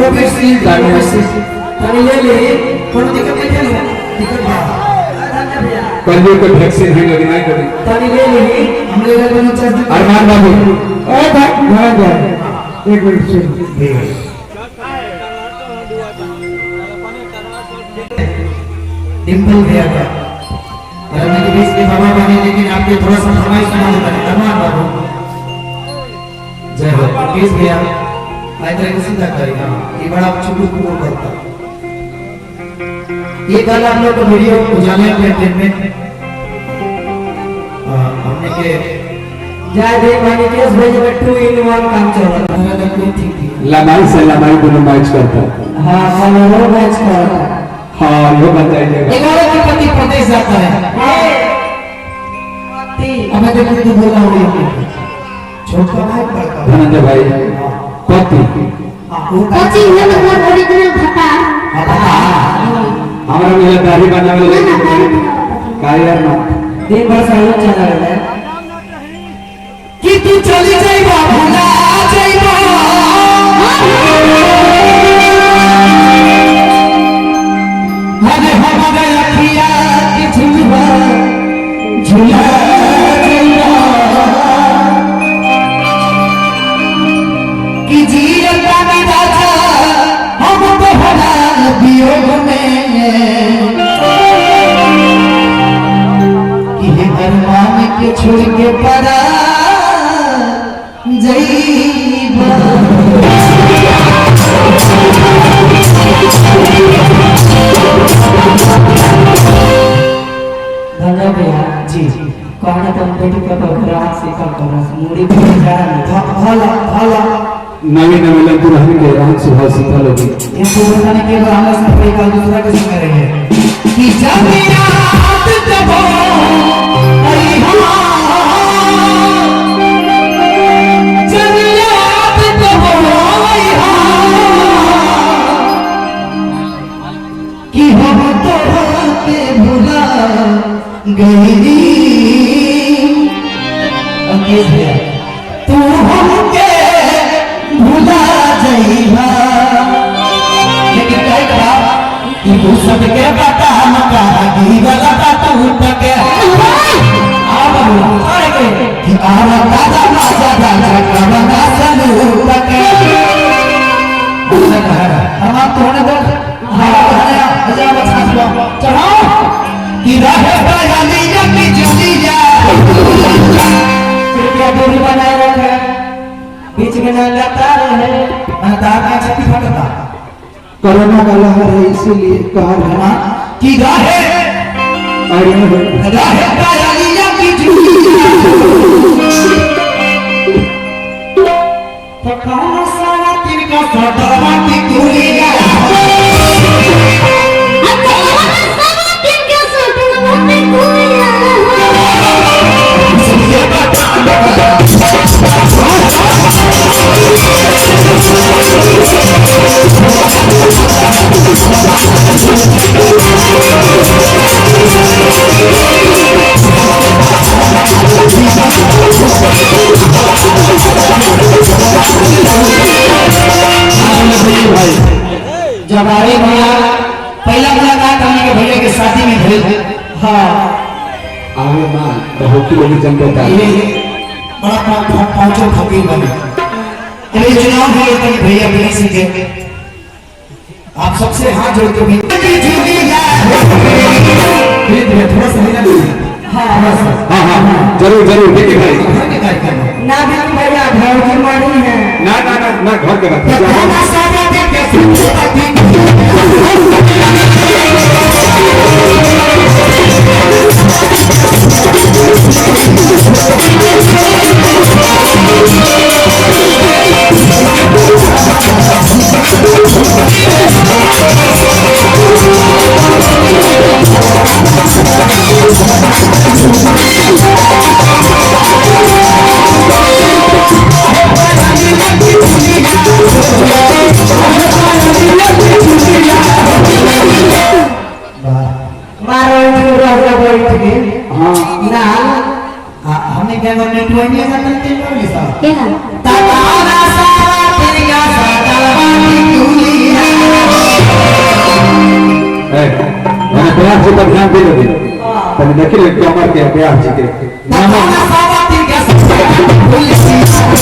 Covishield तानी ले ले कोनो दिक्कत नहीं है ना दिक्कत बा कल को वैक्सीन है लगी नहीं करी तानी ले ले हमरे घर में चल अरमान बाबू ए भाई एक मिनट सुन डिंपल भैया का अरमान के बीच के बाबा बने लेकिन आपके थोड़ा सा फरमाइश सुना देता है अरमान बाबू जय हो प्लीज भैया आइए किसी तक करेगा ये बड़ा चुटुक को करता ये कल हम लोग वीडियो उजाला एंटरटेनमेंट हमने के जय देव भाई केस भेज में 2 in 1 काम चल रहा है कोई ठीक नहीं लमाई से लमाई दोनों मैच करता है हां हां वो मैच कर रहा है हां वो बताइएगा 11 के प्रति प्रदेश जाता है हमें देखो तो बोला हो छोटा भाई बड़का धनंजय भाई पति कोची है मतलब ओरिजिनल फटा हमारा मेरा दाढ़ी बनाने वाले काय यार ना दिन भर सालों चला रहता है कि तू चली जाइबा भुला जाइबा हने हमारे अखिया की झुलवा झुला जाइबा कि जियता में राजा हम तो हरा वियोग में कि हे अरमान के छोड़ के परा जईबा धन्यवाद भैया जी कौन तुम बेटी का ग्राहक से कम करा मुड़ी पे जा भला भला नवीन नवीन दुल्हन के राम सुबह सफल होगी ये तो बताने के बाद हम सब एक दूसरा के संग रहेंगे कि जब याद जब आई जब याद जब आई कि हम तो के भुला गई अकेले तू हमके भुला जाइबा लेकिन कहे का कि तू सबके पता मका गिरला बात उठके आ बाबू अरे के कि आवा दादा माजा दादा कवना सनु उठके हम तोने दो हां आजा बचा चढ़ाओ कि रहे बयालिया की जुलिया कृपया दूरी बनाए रखे बीच में न लगता रहे तार का छठी फटता कोरोना का लहर है इसीलिए कहा है कि रहे बयालिया की जुलिया तो कौन सारा तिनका सदमा की जुलिया जब आए भैया पहला मुलाकात हमने के भैया के शादी में भइल हां आवे मां बहुत लोग जनता ये बड़ा पांचों फकीर बने ये चुनाव है तो भैया बने सीखे आप सबसे हाथ जोड़ के भी थोड़ा सा हिला हां जरूर जरूर देखिए भाई ना भी भैया घर की मानी है ना घर के बात हमने क्या करने ट्वेंटी जाता है क्या क्या तारा सारा तेरी का सारा बाकी क्यों ब्याह जी पर ध्यान दे लोगे तभी देखिए कमर के ब्याह जी के ना सारा ठीक है